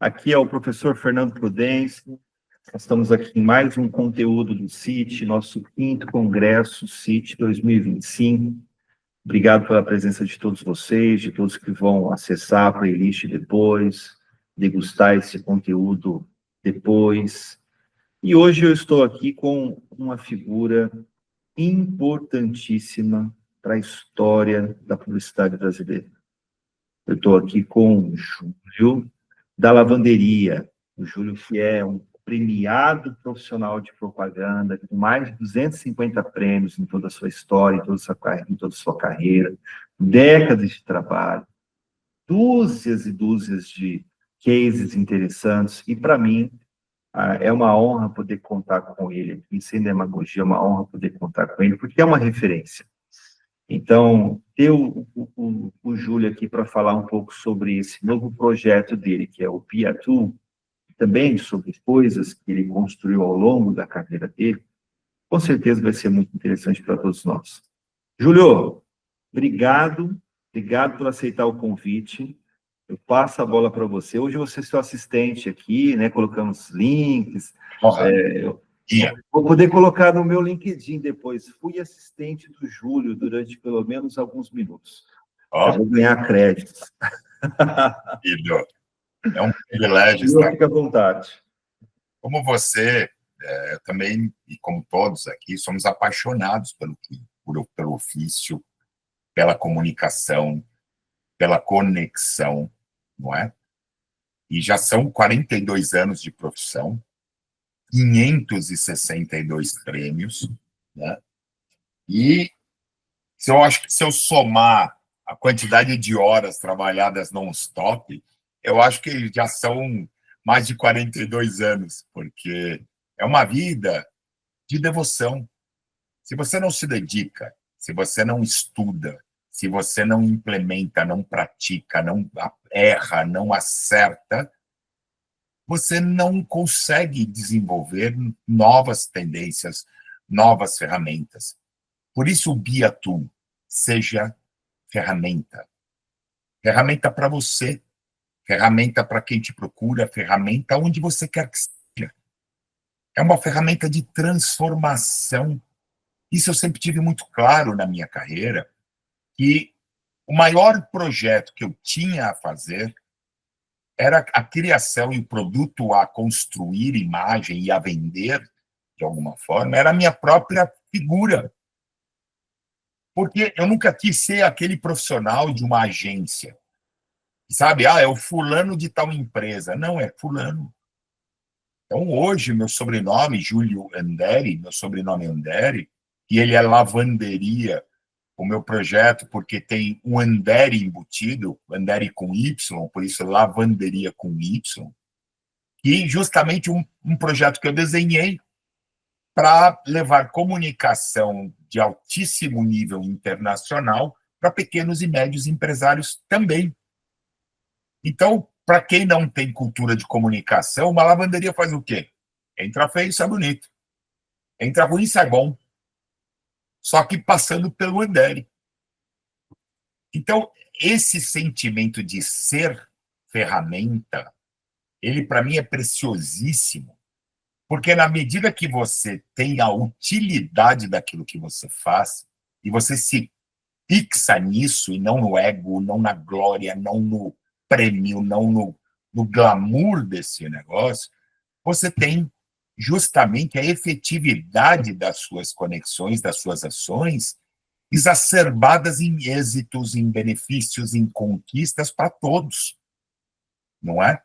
Aqui é o professor Fernando Prudence. Nós estamos aqui em mais um conteúdo do CIT, nosso 5º Congresso CIT 2025. Obrigado pela presença de todos vocês, de todos que vão acessar a playlist depois, degustar esse conteúdo depois. E hoje eu estou aqui com uma figura importantíssima para a história da publicidade brasileira. Eu estou aqui com o Júlio, da Lavanderia. O Júlio, que é um premiado profissional de propaganda, com mais de 250 prêmios em toda a sua história, em toda a sua carreira, décadas de trabalho, dúzias e dúzias de cases interessantes, e para mim é uma honra poder contar com ele aqui, sem demagogia, é uma honra poder contar com ele, porque é uma referência. Então, ter o Júlio aqui para falar um pouco sobre esse novo projeto dele, que é o Piatu, também sobre coisas que ele construiu ao longo da carreira dele, com certeza vai ser muito interessante para todos nós. Júlio, obrigado por aceitar o convite. Eu passo a bola para você. Hoje você é seu assistente aqui, né? Colocamos links. Vou poder colocar no meu LinkedIn depois. Fui assistente do Júlio durante pelo menos alguns minutos. Eu vou ganhar créditos. É um privilégio estar. Fica à vontade. Como você, eu também, e como todos aqui, somos apaixonados pelo ofício, pela comunicação, pela conexão, não é? E já são 42 anos de profissão, 562 prêmios, né? E eu acho que se eu somar a quantidade de horas trabalhadas non-stop, eu acho que já são mais de 42 anos, porque é uma vida de devoção. Se você não se dedica, se você não estuda, se você não implementa, não pratica, não erra, não acerta, você não consegue desenvolver novas tendências, novas ferramentas. Por isso o Biatu seja ferramenta. Ferramenta para você, ferramenta para quem te procura, ferramenta onde você quer que seja. É uma ferramenta de transformação. Isso eu sempre tive muito claro na minha carreira, que o maior projeto que eu tinha a fazer era a criação e o produto a construir, imagem e a vender, de alguma forma, era a minha própria figura. Porque eu nunca quis ser aquele profissional de uma agência. Sabe? É o fulano de tal empresa. Não, é fulano. Então, hoje, meu sobrenome, Júlio Anderi, meu sobrenome é Anderi, e ele é Lavanderia, o meu projeto, porque tem um Anderi embutido, Anderi com Y, por isso Lavanderia com Y, e justamente um projeto que eu desenhei para levar comunicação de altíssimo nível internacional para pequenos e médios empresários também. Então, para quem não tem cultura de comunicação, uma lavanderia faz o quê? Entra feio e sai bonito. Entra ruim e sai bom. Só que passando pelo Anderi. Então, esse sentimento de ser ferramenta, ele para mim é preciosíssimo, porque na medida que você tem a utilidade daquilo que você faz, e você se fixa nisso, e não no ego, não na glória, não no prêmio, não no glamour desse negócio, você tem justamente a efetividade das suas conexões, das suas ações, exacerbadas em êxitos, em benefícios, em conquistas para todos, não é?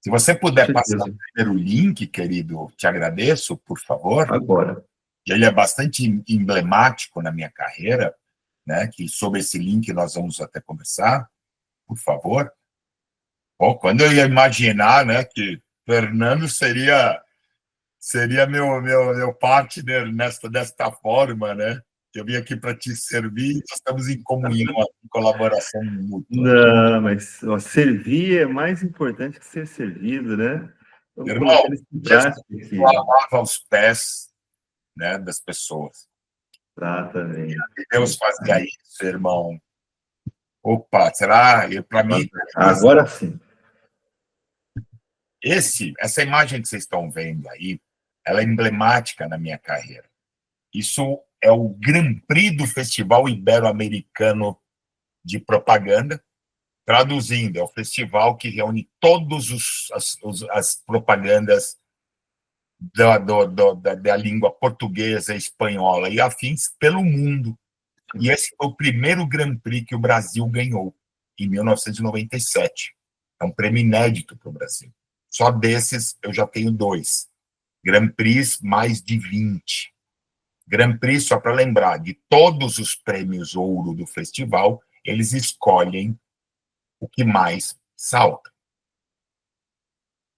Se você puder passar o primeiro link, querido, te agradeço, por favor. Agora. Ele é bastante emblemático na minha carreira, né? Que sobre esse link nós vamos até conversar, por favor. Bom, quando eu ia imaginar, né, que Fernando seria meu partner desta forma, né? Eu vim aqui para te servir, nós estamos em comunhão, em colaboração mútua. Não, mas servir é mais importante que ser servido, né? Irmão, lavava os pés, né, das pessoas. Exatamente. Deus fazia isso, irmão. Opa, será? Para mim... Agora sim. Essa imagem que vocês estão vendo aí, ela é emblemática na minha carreira. Isso é o Grand Prix do Festival Ibero-Americano de Propaganda. Traduzindo, é o festival que reúne todas as propagandas da língua portuguesa, espanhola e afins pelo mundo. E esse foi o primeiro Grand Prix que o Brasil ganhou, em 1997. É um prêmio inédito para o Brasil. Só desses eu já tenho 2. Grand Prix, mais de 20. Grand Prix, só para lembrar, de todos os prêmios ouro do festival, eles escolhem o que mais salta.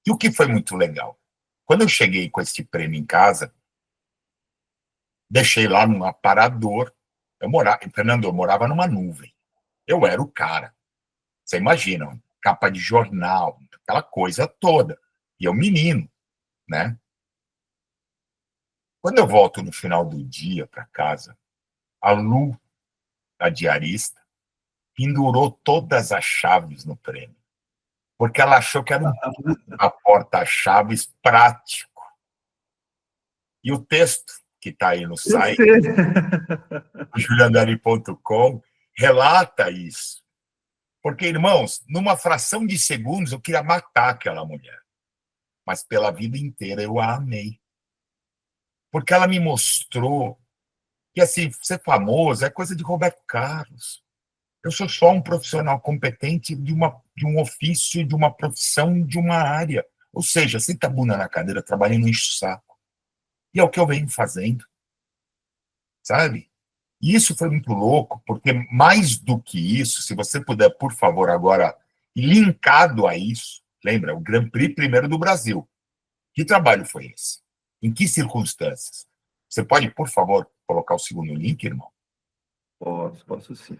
E o que foi muito legal? Quando eu cheguei com esse prêmio em casa, deixei lá num aparador. Fernando, eu morava numa nuvem. Eu era o cara. Você imagina, capa de jornal, aquela coisa toda. E eu menino, né? Quando eu volto no final do dia para casa, a Lu, a diarista, pendurou todas as chaves no prêmio, porque ela achou que era um porta-chaves prático. E o texto que está aí no site, juliandari.com, relata isso. Porque, irmãos, numa fração de segundos eu queria matar aquela mulher. Mas pela vida inteira eu a amei. Porque ela me mostrou que, assim, ser famoso é coisa de Roberto Carlos. Eu sou só um profissional competente de um ofício, de uma profissão, de uma área. Ou seja, senta a bunda na cadeira, trabalhando no enche o saco. E é o que eu venho fazendo. Sabe? E isso foi muito louco, porque mais do que isso, se você puder, por favor, agora, linkado a isso, lembra, o Grand Prix primeiro do Brasil. Que trabalho foi esse? Em que circunstâncias? Você pode, por favor, colocar o segundo link, irmão? Posso sim.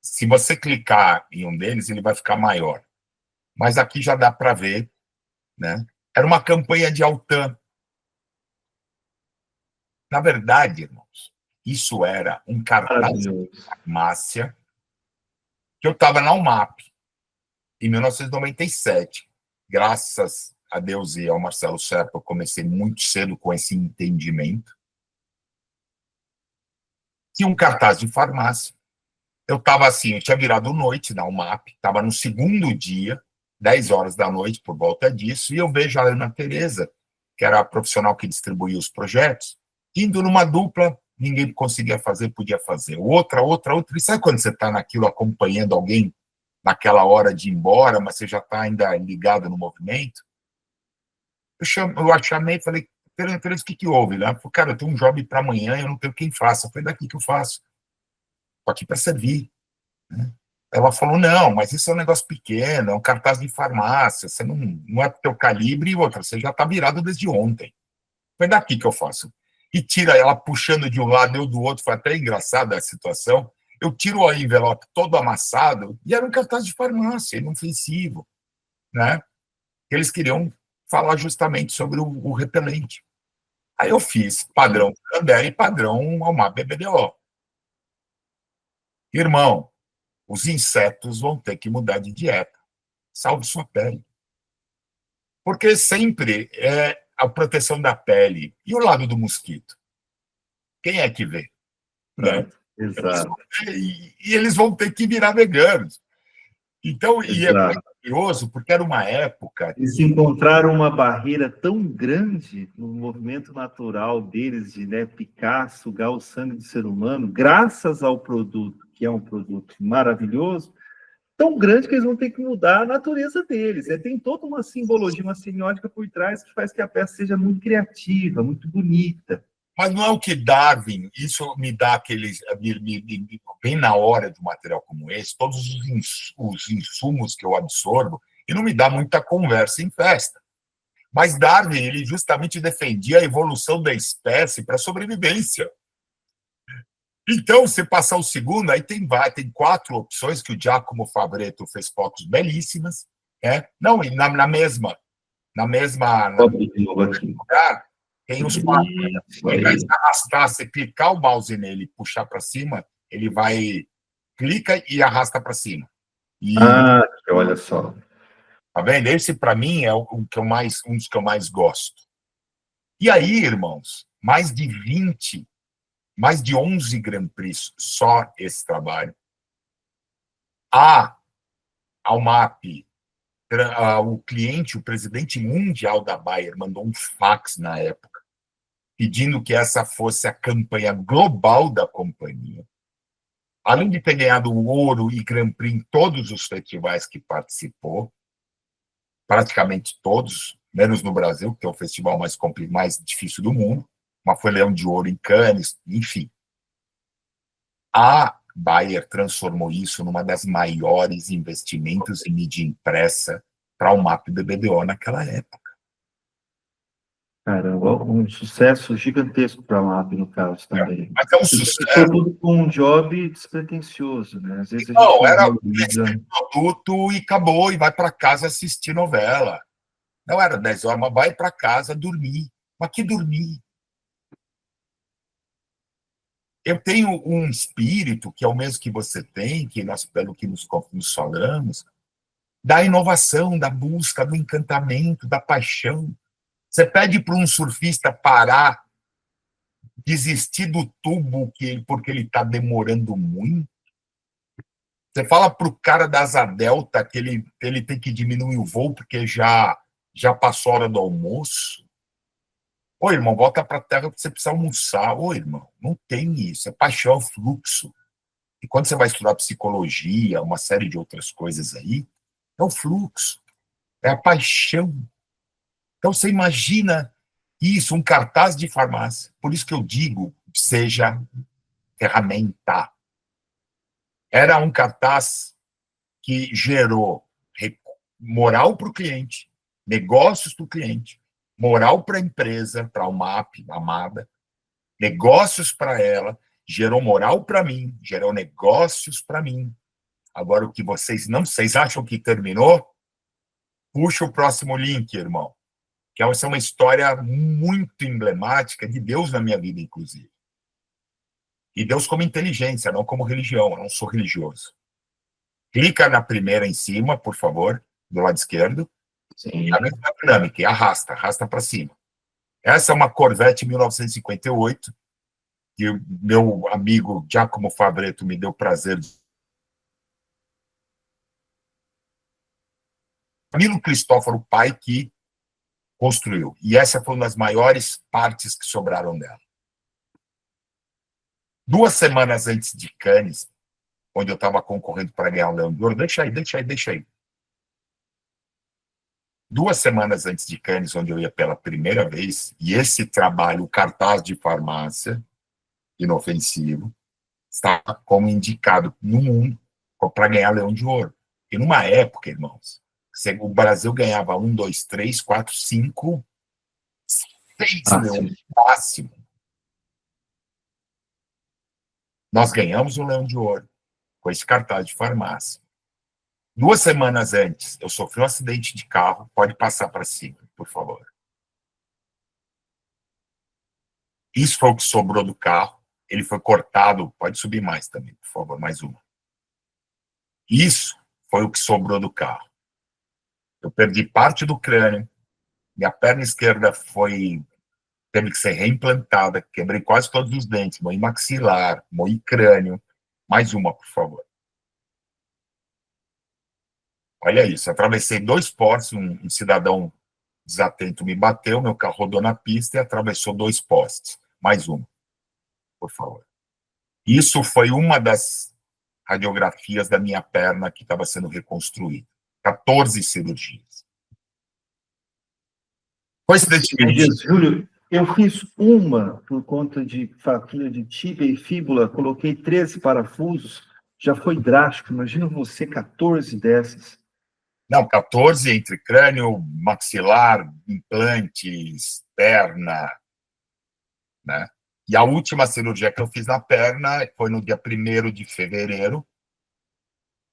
Se você clicar em um deles, ele vai ficar maior. Mas aqui já dá para ver, né? Era uma campanha de Altan. Na verdade, irmãos, isso era um cartaz de farmácia que eu estava na UMAP, em 1997. Graças a Deus e ao Marcelo Serpa, eu comecei muito cedo com esse entendimento. Tinha um cartaz de farmácia. Eu estava assim, eu tinha virado noite na UMAP, estava no segundo dia, 10 horas da noite, por volta disso, e eu vejo a Ana Tereza, que era a profissional que distribuía os projetos, indo numa dupla, ninguém conseguia fazer, podia fazer. Outra. E sabe quando você está naquilo acompanhando alguém naquela hora de ir embora, mas você já está ainda ligado no movimento? Eu a chamei e falei, Tereza, o que houve? Ela falou, cara, eu tenho um job para amanhã, eu não tenho quem faça. Foi daqui que eu faço. Estou aqui para servir. Né? Ela falou, não, mas isso é um negócio pequeno, é um cartaz de farmácia, você não é teu calibre, e outra, você já está virado desde ontem. Foi daqui que eu faço. E tira ela puxando de um lado, eu do outro, foi até engraçada a situação. Eu tiro o envelope todo amassado, e era um cartaz de farmácia, inofensivo, né? Eles queriam falar justamente sobre o repelente. Aí eu fiz padrão Canberra e padrão Almar BBDO. Irmão, os insetos vão ter que mudar de dieta. Salve sua pele. Porque sempre é a proteção da pele. E o lado do mosquito? Quem é que vê? Né? Exato. E eles vão ter que virar veganos. Então, e é muito curioso, porque era uma época... Eles encontraram uma barreira tão grande no movimento natural deles de, né, picar, sugar o sangue do ser humano, graças ao produto, que é um produto maravilhoso, tão grande que eles vão ter que mudar a natureza deles. Tem toda uma simbologia, uma semiótica por trás que faz que a peça seja muito criativa, muito bonita. Mas não é o que Darwin, isso me dá aqueles... bem na hora de um material como esse, todos os insumos que eu absorvo, e não me dá muita conversa em festa. Mas Darwin, ele justamente defendia a evolução da espécie para a sobrevivência. Então, se passar o segundo, aí tem 4 opções que o Giacomo Fabretto fez fotos belíssimas. Não, e na mesma lugar, Tem os quatro. Isso Ele vai aí. se arrastar, você clicar o mouse nele e puxar para cima, ele vai, clica e arrasta para cima. E, Ah, olha só. tá vendo? Esse, para mim, é o que eu mais, um dos que eu mais gosto. E aí, irmãos, mais de 11 Grand Prix, só esse trabalho. A Almap, o cliente, o presidente mundial da Bayer, mandou um fax na época, pedindo que essa fosse a campanha global da companhia. Além de ter ganhado ouro e Grand Prix em todos os festivais que participou, praticamente todos, menos no Brasil, que é o festival mais difícil do mundo, mas foi Leão de Ouro em Cannes, enfim. A Bayer transformou isso numa das maiores investimentos em mídia impressa para o MAP do BDO naquela época. Caramba, um sucesso gigantesco para a MAP, no caso, também. Mas é um Isso sucesso. tudo com um job despretensioso, né? Às vezes a gente Não, não era valoriza. esse produto e acabou, e vai para casa assistir novela. Não era 10 horas, mas vai para casa dormir. Mas que dormir? Eu tenho um espírito, que é o mesmo que você tem, que nós, pelo que nos falamos, da inovação, da busca, do encantamento, da paixão. Você pede para um surfista parar, desistir do tubo porque ele está demorando muito. Você fala para o cara da Asa Delta que ele tem que diminuir o voo porque já passou a hora do almoço. Ô, irmão, volta para a terra porque você precisa almoçar. Ô, irmão, não tem isso. É paixão, é fluxo. E quando você vai estudar psicologia, uma série de outras coisas aí, é o fluxo, é a paixão. Então você imagina isso, um cartaz de farmácia. Por isso que eu digo, seja ferramenta. Era um cartaz que gerou moral para o cliente, negócios para o cliente, moral para a empresa, para o MAP, amada, negócios para ela, gerou moral para mim, gerou negócios para mim. Agora, o que vocês acham que terminou? Puxa o próximo link, irmão, que essa é uma história muito emblemática de Deus na minha vida, inclusive. E Deus como inteligência, não como religião, eu não sou religioso. Clica na primeira em cima, por favor, do lado esquerdo. Sim. A mesma dinâmica, e arrasta para cima. Essa é uma Corvette 1958, que o meu amigo Giacomo Fabretto me deu o prazer de... Camilo Cristóforo, o pai, que construiu. E essa foi uma das maiores partes que sobraram dela. 2 semanas antes de Cannes, onde eu estava concorrendo para ganhar o Leão de Ouro, deixa aí. 2 semanas antes de Cannes, onde eu ia pela primeira vez, e esse trabalho, o cartaz de farmácia, inofensivo, estava como indicado no mundo para ganhar Leão de Ouro. E numa época, irmãos, o Brasil ganhava 1, 2, 3, 4, 5, 6 leões máximo. Nós ganhamos o Leão de Ouro com esse cartaz de farmácia. 2 semanas antes, eu sofri um acidente de carro. Pode passar para cima, por favor. Isso foi o que sobrou do carro. Ele foi cortado. Pode subir mais também, por favor, mais uma. Isso foi o que sobrou do carro. Eu perdi parte do crânio. Minha perna esquerda teve que ser reimplantada. Quebrei quase todos os dentes. Moí maxilar, moí crânio. Mais uma, por favor. Olha isso, atravessei 2 postes, um cidadão desatento me bateu, meu carro rodou na pista e atravessou 2 postes. Mais uma, por favor. Isso foi uma das radiografias da minha perna que estava sendo reconstruída. 14 cirurgias. Coincidentemente... Júlio, eu fiz uma por conta de fratura de tíbia e fíbula, coloquei 13 parafusos, já foi drástico. Imagina você 14 dessas. Não, 14 entre crânio, maxilar, implantes, perna, né? E a última cirurgia que eu fiz na perna foi no dia 1º de fevereiro,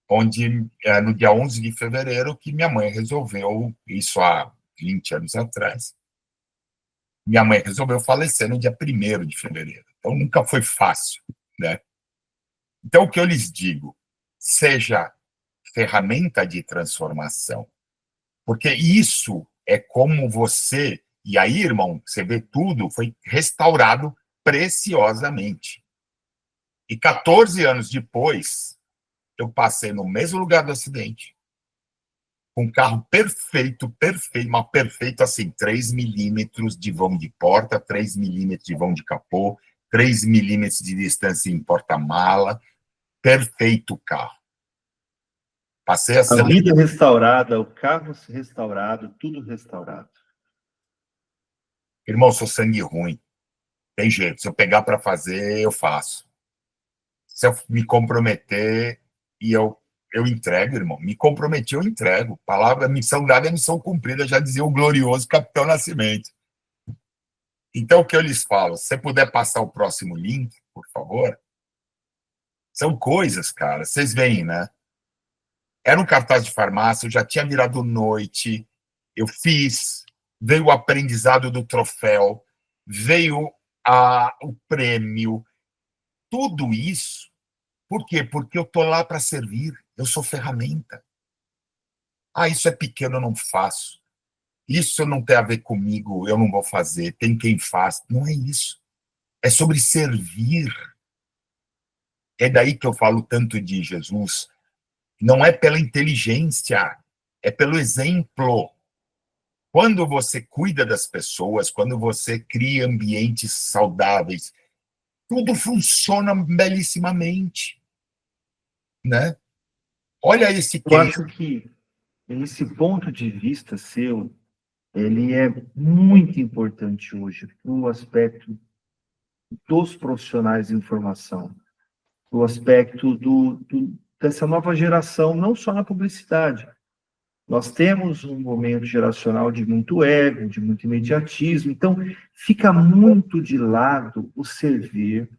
onde, no dia 11 de fevereiro, que minha mãe resolveu, isso há 20 anos atrás, minha mãe resolveu falecer no dia 1º de fevereiro. Então, nunca foi fácil, né? Então, o que eu lhes digo, seja ferramenta de transformação, porque isso é como você, e aí, irmão, você vê tudo, foi restaurado preciosamente. E 14 anos depois, eu passei no mesmo lugar do acidente, com um carro perfeito, mas perfeito assim, 3 milímetros de vão de porta, 3 milímetros de vão de capô, 3 milímetros de distância em porta-mala, perfeito o carro. Passei a A ser... vida restaurada, o carro restaurado, tudo restaurado. Irmão, sou sangue ruim. Tem jeito. Se eu pegar para fazer, eu faço. Se eu me comprometer e eu entrego, irmão. Me comprometi, eu entrego. Palavra, missão dada é missão cumprida, já dizia o glorioso Capitão Nascimento. Então, o que eu lhes falo? Se você puder passar o próximo link, por favor. São coisas, cara. Vocês veem, né? Era um cartaz de farmácia, eu já tinha virado noite, eu fiz, veio o aprendizado do troféu, veio o prêmio, tudo isso. Por quê? Porque eu estou lá para servir, eu sou ferramenta. Isso é pequeno, eu não faço. Isso não tem a ver comigo, eu não vou fazer, tem quem faz. Não é isso. É sobre servir. É daí que eu falo tanto de Jesus. Não é pela inteligência, é pelo exemplo. Quando você cuida das pessoas, quando você cria ambientes saudáveis, tudo funciona belíssimamente, né? Olha esse Eu case. acho que esse ponto de vista seu, ele é muito importante hoje, no aspecto dos profissionais de informação, no aspecto dessa nova geração, não só na publicidade. Nós temos um momento geracional de muito ego, de muito imediatismo, então fica muito de lado o servir,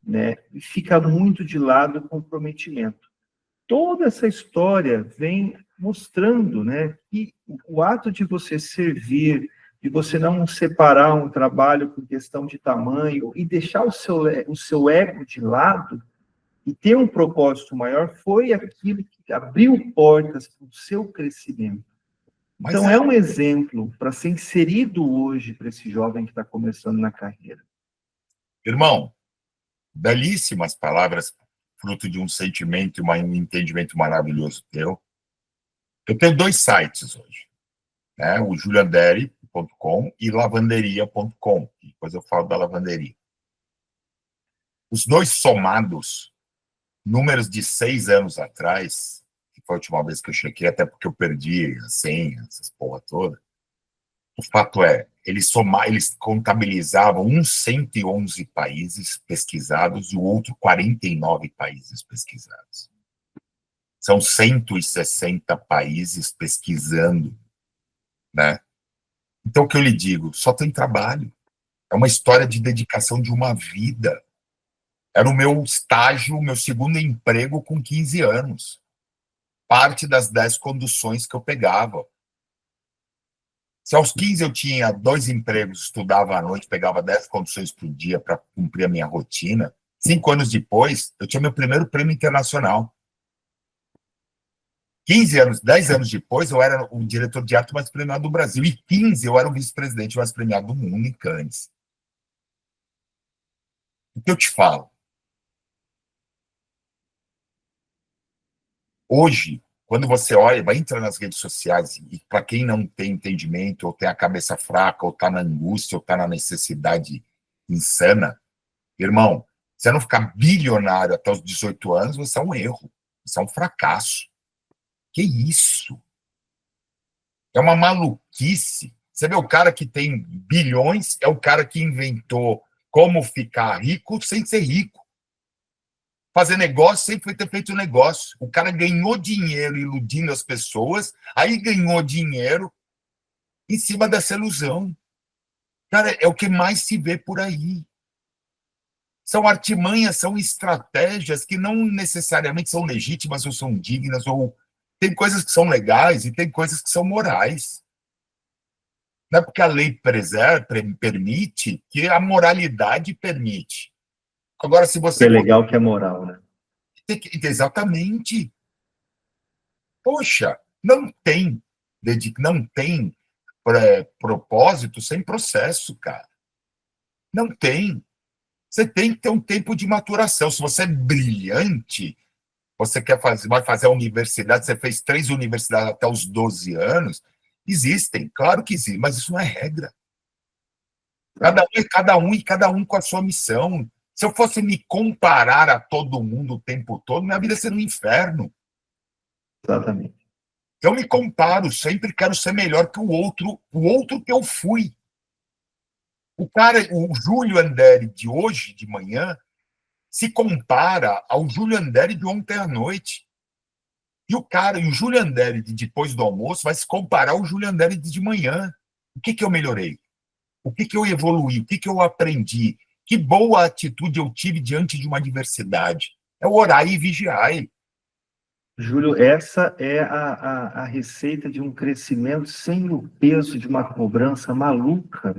né? E fica muito de lado o comprometimento. Toda essa história vem mostrando, né, que o ato de você servir, de você não separar um trabalho por questão de tamanho e deixar o seu ego de lado e ter um propósito maior, foi aquilo que abriu portas para o seu crescimento. Mas, Então, é um exemplo para ser inserido hoje para esse jovem que está começando na carreira. irmão, belíssimas palavras, fruto de um sentimento e um entendimento maravilhoso teu. Eu tenho 2 sites hoje, né? O julianderi.com e lavanderia.com. Depois eu falo da lavanderia. Os 2 somados, números de 6 anos atrás, que foi a última vez que eu chequei, até porque eu perdi a senha, essas porra toda. O fato é, eles contabilizavam 111 países pesquisados e o outro 49 países pesquisados. São 160 países pesquisando, né? Então, o que eu lhe digo? Só tem trabalho. É uma história de dedicação de uma vida. Era o meu estágio, o meu segundo emprego com 15 anos. Parte das 10 conduções que eu pegava. Se aos 15 eu tinha 2 empregos, estudava à noite, pegava 10 conduções por dia para cumprir a minha rotina, 5 anos depois, eu tinha meu primeiro prêmio internacional. 15 anos, 10 anos depois, eu era o diretor de arte mais premiado do Brasil. E 15, eu era o vice-presidente mais premiado do mundo em Cannes. O que eu te falo? Hoje, quando você olha, vai entrar nas redes sociais, e para quem não tem entendimento, ou tem a cabeça fraca, ou está na angústia, ou está na necessidade insana, irmão, você não ficar bilionário até os 18 anos, você é um erro, você é um fracasso. Que isso? É uma maluquice. Você vê o cara que tem bilhões, é o cara que inventou como ficar rico sem ser rico. Fazer negócio sem ter feito negócio. O cara ganhou dinheiro iludindo as pessoas, aí ganhou dinheiro em cima dessa ilusão. Cara, é o que mais se vê por aí. São artimanhas, são estratégias que não necessariamente são legítimas ou são dignas, ou tem coisas que são legais e tem coisas que são morais. Não é porque a lei permite que a moralidade permite. Agora, se Que você... é legal, que é moral, né? Exatamente. Poxa, não tem propósito sem processo, cara. Não tem. Você tem que ter um tempo de maturação. Se você é brilhante, você vai fazer a universidade, você fez 3 universidades até os 12 anos, existem, claro que existem, mas isso não é regra. Cada um com a sua missão. Se eu fosse me comparar a todo mundo o tempo todo, minha vida seria um inferno. Exatamente. Eu me comparo, sempre quero ser melhor que o outro que eu fui. O Júlio Anderi de hoje, de manhã, se compara ao Júlio Anderi de ontem à noite. E o Júlio Anderi de depois do almoço vai se comparar ao Júlio Anderi de manhã. O que eu melhorei? O que eu evoluí? O que eu aprendi? Que boa atitude eu tive diante de uma adversidade. É o orai e vigiai. Júlio, essa é a receita de um crescimento sem o peso de uma cobrança maluca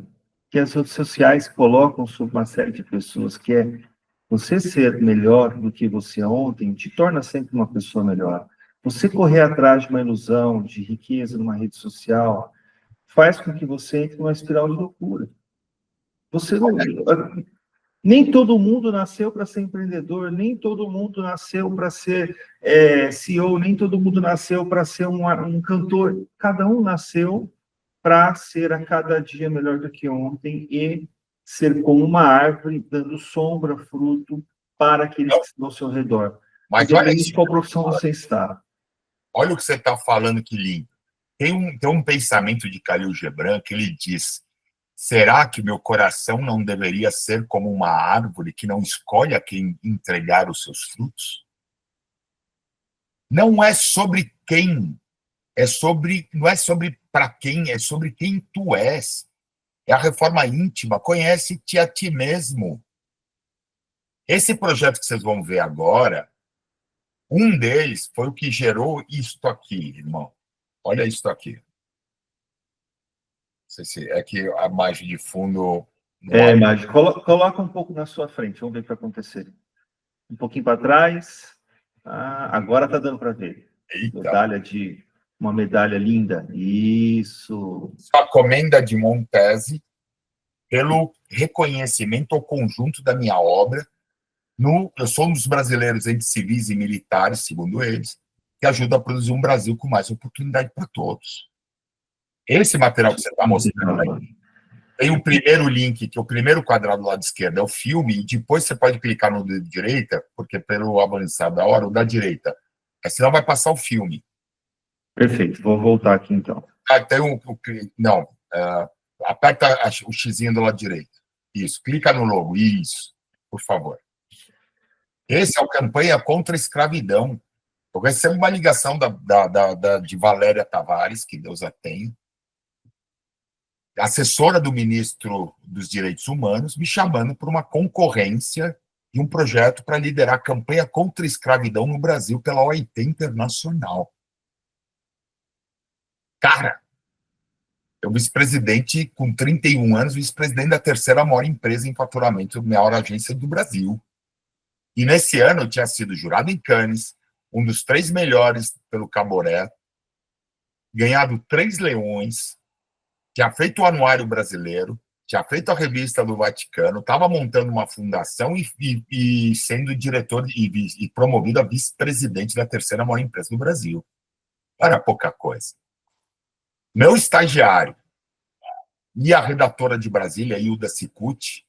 que as redes sociais colocam sobre uma série de pessoas, que é você ser melhor do que você ontem, te torna sempre uma pessoa melhor. Você correr atrás de uma ilusão, de riqueza numa rede social, faz com que você entre numa espiral de loucura. Você não, nem todo mundo nasceu para ser empreendedor, nem todo mundo nasceu para ser CEO, nem todo mundo nasceu para ser um cantor. Cada um nasceu para ser a cada dia melhor do que ontem e ser como uma árvore, dando sombra, fruto para aqueles que estão ao seu redor. Mas olha Independente isso, de qual profissão você está. olha o que você está falando, que lindo. Tem um pensamento de Khalil Gibran que ele diz: será que meu coração não deveria ser como uma árvore que não escolhe a quem entregar os seus frutos? Não é sobre quem, não é sobre para quem, é sobre quem tu és. É a reforma íntima, conhece-te a ti mesmo. Esse projeto que vocês vão ver agora, um deles foi o que gerou isto aqui, irmão. Olha isto aqui. Não sei se é que a imagem de fundo não Mas coloca um pouco na sua frente, vamos ver o que vai acontecer. Um pouquinho para trás. Agora está dando para ver. Eita. Uma medalha linda. Isso. A comenda de Montese pelo reconhecimento ao conjunto da minha obra. Eu sou um dos brasileiros entre civis e militares, segundo eles, que ajuda a produzir um Brasil com mais oportunidade para todos. Esse material que você está mostrando aí, tem o primeiro link, que é o primeiro quadrado do lado esquerdo, é o filme, e depois você pode clicar no dedo direita, porque pelo avançar da hora, o da direita. Senão vai passar o filme. Perfeito, vou voltar aqui então. Tem não, aperta o xizinho do lado direito. Isso, clica no logo, isso, por favor. Esse é o Campanha contra a Escravidão. Eu recebo uma ligação de Valéria Tavares, que Deus a tenha, assessora do ministro dos Direitos Humanos, me chamando para uma concorrência de um projeto para liderar a campanha contra a escravidão no Brasil pela OIT Internacional. Cara, eu vice-presidente com 31 anos, vice-presidente da terceira maior empresa em faturamento, maior agência do Brasil. E nesse ano eu tinha sido jurado em Cannes, um dos 3 melhores pelo Caboré, ganhado 3 leões, tinha feito o Anuário Brasileiro, tinha feito a revista do Vaticano, estava montando uma fundação e sendo diretor e promovido a vice-presidente da terceira maior empresa do Brasil. Era pouca coisa. Meu estagiário e a redatora de Brasília, Hilda Cicucci,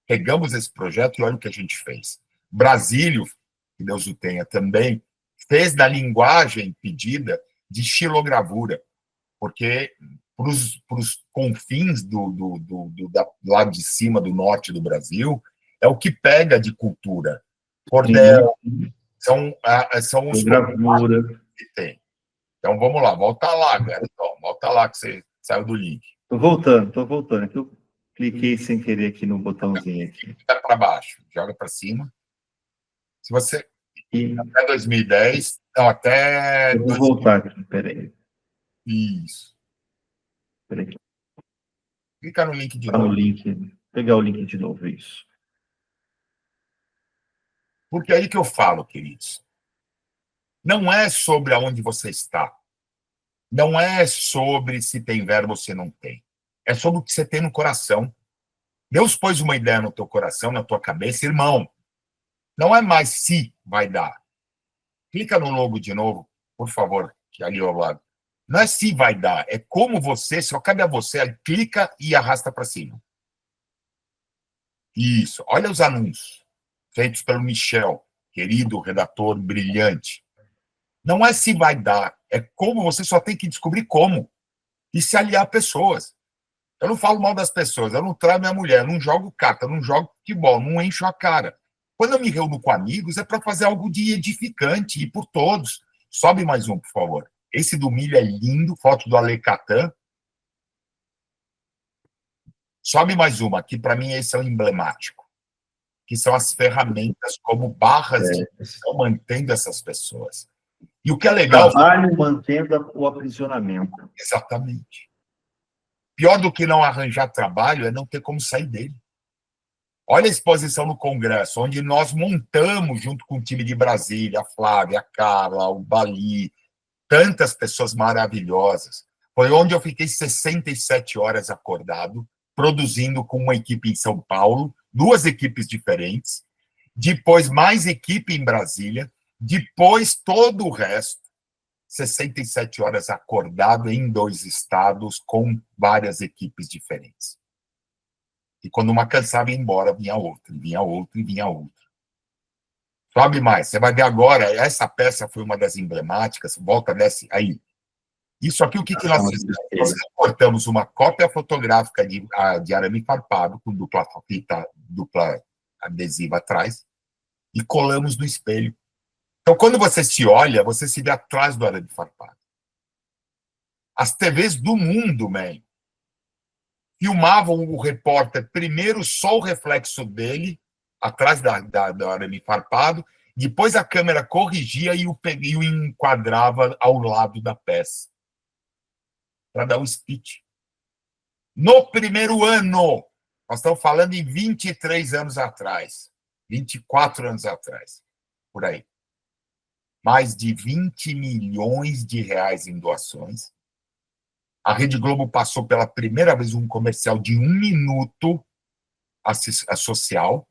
pegamos esse projeto e olha o que a gente fez. Brasílio, que Deus o tenha também, fez da linguagem pedida de xilogravura, porque para os confins do lado de cima, do norte do Brasil, é o que pega de cultura. Cordel, são os Gravura. que tem. Então, vamos lá, volta lá, Garetão. Volta lá que você saiu do link. Estou voltando. Aqui eu cliquei sem querer aqui no botãozinho aqui. Tá para baixo, joga para cima. Se você... Até 2010, não, até... Eu vou voltar aqui, peraí. Isso. Peraí. Clica no link de Tá no novo. link. Pegar o link de novo, isso. Porque é aí que eu falo, queridos. Não é sobre aonde você está. Não é sobre se tem verbo ou se não tem. É sobre o que você tem no coração. Deus pôs uma ideia no teu coração, na tua cabeça, irmão. Não é mais se vai dar. Clica no logo de novo, por favor, que é ali ao lado. Não é se vai dar, é como você, só cabe a você, aí clica e arrasta para cima. Isso. Olha os anúncios feitos pelo Michel, querido redator brilhante. Não é se vai dar, é como você só tem que descobrir como e se aliar a pessoas. Eu não falo mal das pessoas, eu não traio minha mulher, eu não jogo carta, eu não jogo futebol, não encho a cara. Quando eu me reúno com amigos, é para fazer algo de edificante e por todos. Sobe mais um, por favor. Esse do milho é lindo, foto do Ale Catan. Sobe mais uma, que para mim esse é o emblemático, que são as ferramentas como barras de estão mantendo essas pessoas. E o que é legal... Trabalho mantendo o aprisionamento. Exatamente. Pior do que não arranjar trabalho é não ter como sair dele. Olha a exposição no Congresso, onde nós montamos, junto com o time de Brasília, a Flávia, a Carla, o Bali, tantas pessoas maravilhosas. Foi onde eu fiquei 67 horas acordado, produzindo com uma equipe em São Paulo, 2 equipes diferentes, depois mais equipe em Brasília, depois todo o resto, 67 horas acordado em 2 estados, com várias equipes diferentes. E quando uma cansava, ia embora, vinha outra, vinha outra e vinha outra. Sobe mais, você vai ver agora, essa peça foi uma das emblemáticas, volta, desce, aí. Isso aqui, o que nós fizemos? Nós recortamos uma cópia fotográfica de arame farpado, com dupla fita, dupla adesiva atrás, e colamos no espelho. Então, quando você se olha, você se vê atrás do arame farpado. As TVs do mundo, man, filmavam o repórter primeiro só o reflexo dele, atrás do arame farpado, depois a câmera corrigia e o enquadrava ao lado da peça, para dar o speech. No primeiro ano, nós estamos falando em 23 anos atrás, 24 anos atrás, por aí. Mais de 20 milhões de reais em doações. A Rede Globo passou pela primeira vez um comercial de 1 minuto a social.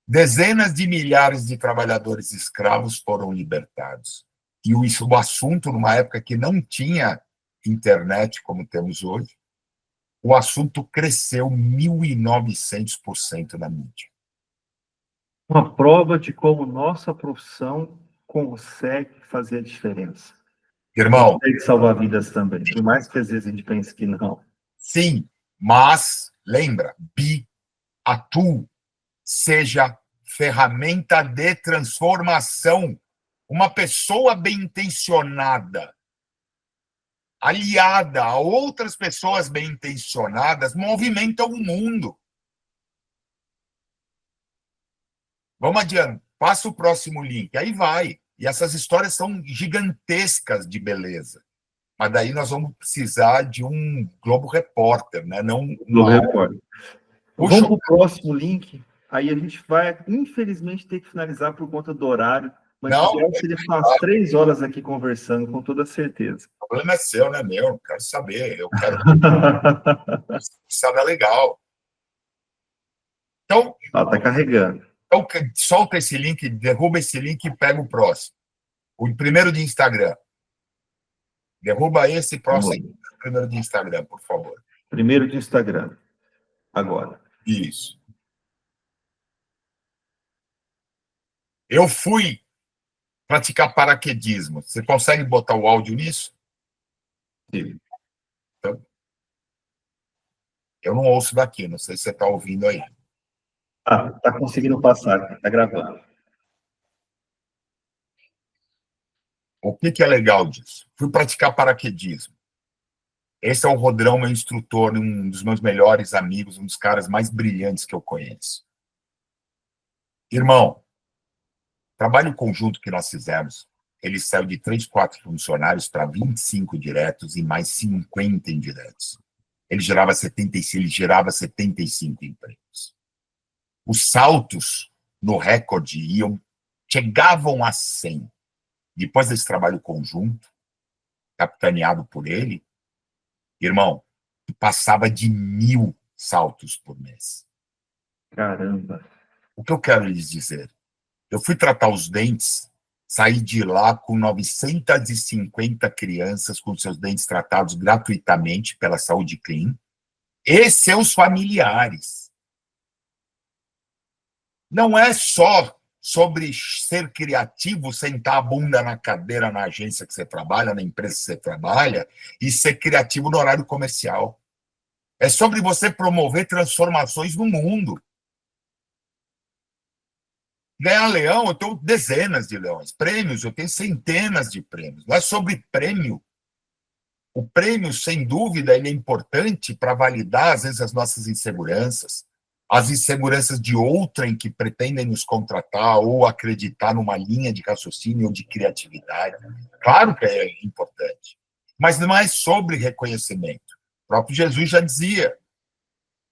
Dezenas de milhares de trabalhadores escravos foram libertados. E o assunto, numa época que não tinha internet como temos hoje, o assunto cresceu 1.900% na mídia. Uma prova de como nossa profissão consegue fazer a diferença. Irmão, consegue salvar vidas também, por mais que às vezes a gente pense que não. Sim, mas lembra, atua, seja ferramenta de transformação. Uma pessoa bem-intencionada, aliada a outras pessoas bem-intencionadas, movimenta o mundo. Vamos adiante, passa o próximo link, aí vai. E essas histórias são gigantescas de beleza. Mas daí nós vamos precisar de um Globo Repórter, né? Não Globo Repórter. Puxa. Vamos para o próximo link. Aí a gente vai, infelizmente, ter que finalizar por conta do horário. Mas não, seria umas 3 horas aqui conversando, com toda certeza. O problema é seu, não é meu. Eu quero saber. Eu quero saber é legal. Então, tá carregando. Então, solta esse link, derruba esse link e pega o próximo. O primeiro de Instagram. Derruba esse próximo. Primeiro de Instagram, por favor. Primeiro de Instagram. Agora. Isso. Eu fui praticar paraquedismo. Você consegue botar o áudio nisso? Sim. Então, eu não ouço daqui, não sei se você está ouvindo aí. Tá conseguindo passar, tá gravando. O que é legal disso? Fui praticar paraquedismo. Esse é o Rodrão, meu instrutor, um dos meus melhores amigos, um dos caras mais brilhantes que eu conheço. Irmão, trabalho conjunto que nós fizemos, ele saiu de 3, 4 funcionários para 25 diretos e mais 50 indiretos. ele gerava 75 empregos. Os saltos no recorde chegavam a 100. Depois desse trabalho conjunto, capitaneado por ele, irmão, passava de 1.000 saltos por mês. Caramba. O que eu quero lhes dizer? Eu fui tratar os dentes, saí de lá com 950 crianças com seus dentes tratados gratuitamente pela Saúde Clean e seus familiares. Não é só sobre ser criativo, sentar a bunda na cadeira na agência que você trabalha, na empresa que você trabalha, e ser criativo no horário comercial. É sobre você promover transformações no mundo. Ganhar leão, eu tenho dezenas de leões. Prêmios, eu tenho centenas de prêmios. Não é sobre prêmio. O prêmio, sem dúvida, ele é importante para validar, às vezes, as nossas inseguranças, as inseguranças de outrem que pretendem nos contratar ou acreditar numa linha de raciocínio ou de criatividade. Claro que é importante. Mas não é sobre reconhecimento. O próprio Jesus já dizia: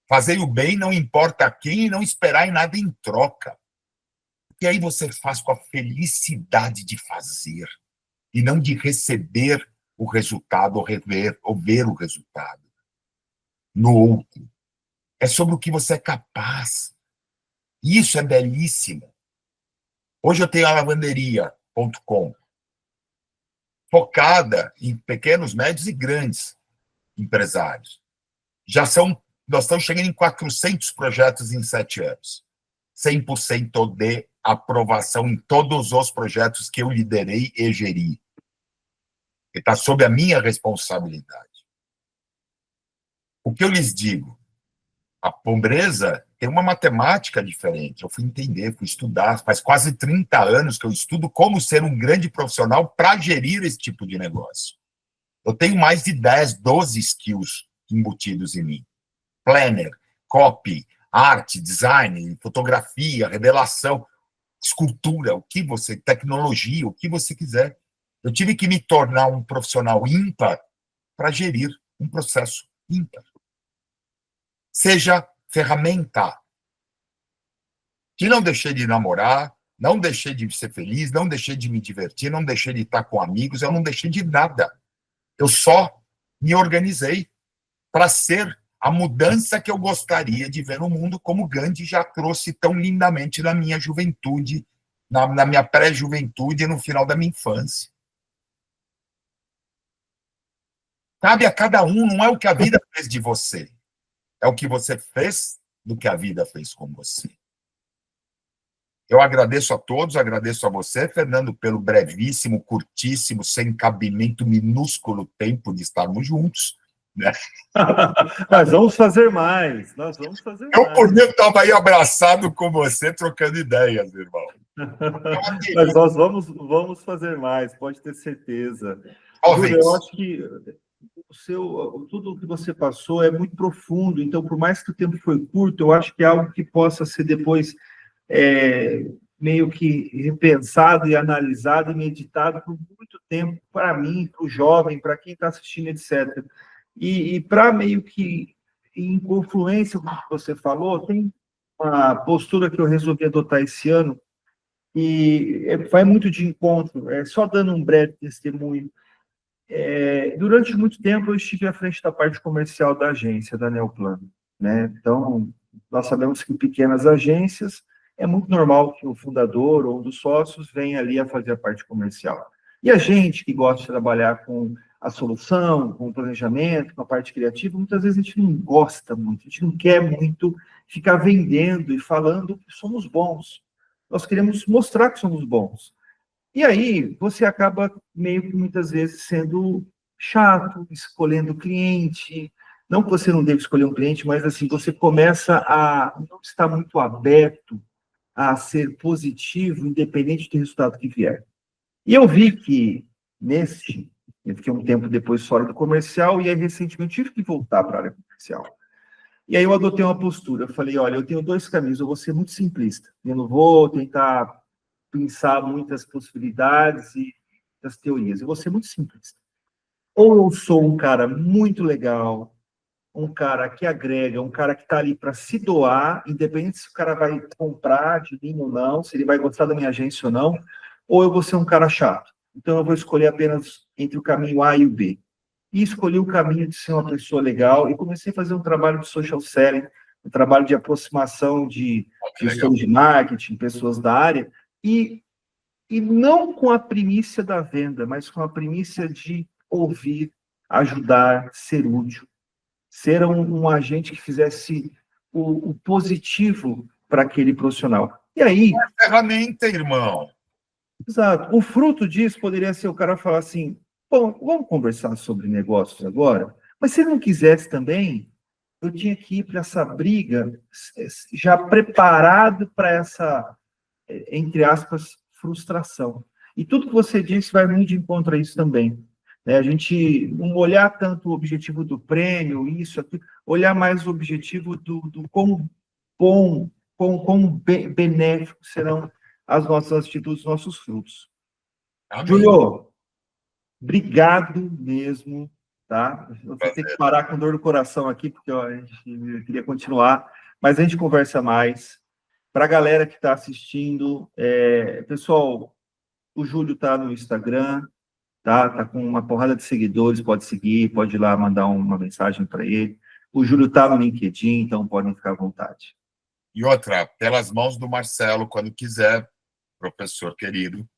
fazei o bem, não importa a quem, e não esperar em nada em troca. E aí você faz com a felicidade de fazer, e não de receber o resultado, ou ver o resultado no outro. É sobre o que você é capaz. Isso é belíssimo. Hoje eu tenho a lavanderia.com, focada em pequenos, médios e grandes empresários. Nós estamos chegando em 400 projetos em 7 anos. 100% de aprovação em todos os projetos que eu liderei e geri. Está sob a minha responsabilidade. O que eu lhes digo? A pobreza tem uma matemática diferente. Eu fui entender, fui estudar. Faz quase 30 anos que eu estudo como ser um grande profissional para gerir esse tipo de negócio. Eu tenho mais de 10, 12 skills embutidos em mim. Planner, copy, arte, design, fotografia, revelação, escultura, tecnologia, o que você quiser. Eu tive que me tornar um profissional ímpar para gerir um processo ímpar. Seja ferramenta. Que não deixei de namorar, não deixei de ser feliz, não deixei de me divertir, não deixei de estar com amigos, eu não deixei de nada. Eu só me organizei para ser a mudança que eu gostaria de ver no mundo, como Gandhi já trouxe tão lindamente na minha juventude, na minha pré-juventude e no final da minha infância. Cabe a cada um, não é o que a vida fez de você, é o que você fez do que a vida fez com você. Eu agradeço a todos, agradeço a você, Fernando, pelo brevíssimo, curtíssimo, sem cabimento, minúsculo tempo de estarmos juntos. Né? Nós vamos fazer mais, nós vamos fazer mais. Eu, por mim, estava aí abraçado com você, trocando ideias, irmão. Mas nós vamos fazer mais, pode ter certeza. Júlio, eu acho que tudo o que você passou é muito profundo, então, por mais que o tempo foi curto, eu acho que é algo que possa ser depois meio que repensado e analisado e meditado por muito tempo, para mim, para o jovem, para quem está assistindo, etc. E para meio que, em confluência com o que você falou, tem uma postura que eu resolvi adotar esse ano, e vai muito de encontro, só dando um breve testemunho. Durante muito tempo, eu estive à frente da parte comercial da agência, da Neoplano, né? Então, nós sabemos que em pequenas agências é muito normal que o fundador ou um dos sócios venha ali a fazer a parte comercial. E a gente que gosta de trabalhar com a solução, com o planejamento, com a parte criativa, muitas vezes a gente não gosta muito, a gente não quer muito ficar vendendo e falando que somos bons. Nós queremos mostrar que somos bons. E aí, você acaba meio que muitas vezes sendo chato, escolhendo cliente. Não que você não deve escolher um cliente, mas assim, você começa a não estar muito aberto a ser positivo, independente do resultado que vier. E eu vi que, eu fiquei um tempo depois fora do comercial, e aí recentemente tive que voltar para a área comercial. E aí eu adotei uma postura, eu falei, olha, eu tenho 2 caminhos, eu vou ser muito simplista, eu não vou tentar pensar muitas possibilidades e muitas teorias. Eu vou ser muito simplista. Ou eu sou um cara muito legal, um cara que agrega, um cara que está ali para se doar, independente se o cara vai comprar de mim ou não, se ele vai gostar da minha agência ou eu vou ser um cara chato. Então, eu vou escolher apenas entre o caminho A e o B. E escolhi o caminho de ser uma pessoa legal e comecei a fazer um trabalho de social selling, um trabalho de aproximação de gestores de marketing, pessoas da área, e não com a primícia da venda, mas com a primícia de ouvir, ajudar, ser útil, ser um agente que fizesse o positivo para aquele profissional. E aí... ferramenta, irmão. Exato. O fruto disso poderia ser o cara falar assim, bom, vamos conversar sobre negócios agora? Mas se ele não quisesse também, eu tinha que ir para essa briga já preparado para essa, entre aspas, frustração. E tudo que você disse vai muito de encontro a isso também. Né? A gente não olhar tanto o objetivo do prêmio, isso, aqui, olhar mais o objetivo do como bom, como benéfico serão as nossas atitudes, os nossos frutos. Amém. Júlio, obrigado mesmo, tá? Eu vou ter que parar com dor no coração aqui, porque ó, a gente queria continuar, mas a gente conversa mais. Para a galera que está assistindo, pessoal, o Júlio está no Instagram, tá com uma porrada de seguidores, pode seguir, pode ir lá mandar uma mensagem para ele. O Júlio está no LinkedIn, então podem ficar à vontade. E outra, pelas mãos do Marcelo, quando quiser, professor querido,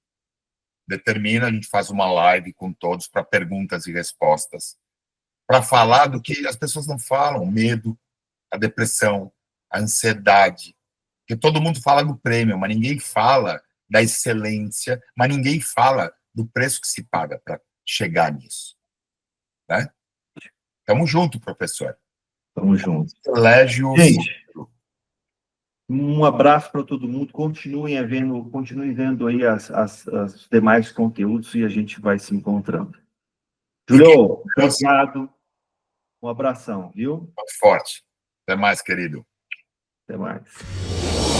determina, a gente faz uma live com todos para perguntas e respostas, para falar do que as pessoas não falam, o medo, a depressão, a ansiedade, porque todo mundo fala do prêmio, mas ninguém fala da excelência, mas ninguém fala do preço que se paga para chegar nisso, né? Tamo junto, professor. Tamo junto. Privilégio. Gente, um abraço para todo mundo. Continuem vendo aí os demais conteúdos e a gente vai se encontrando. Júlio, obrigado. Um abração, viu? Muito forte. Até mais, querido. Até mais.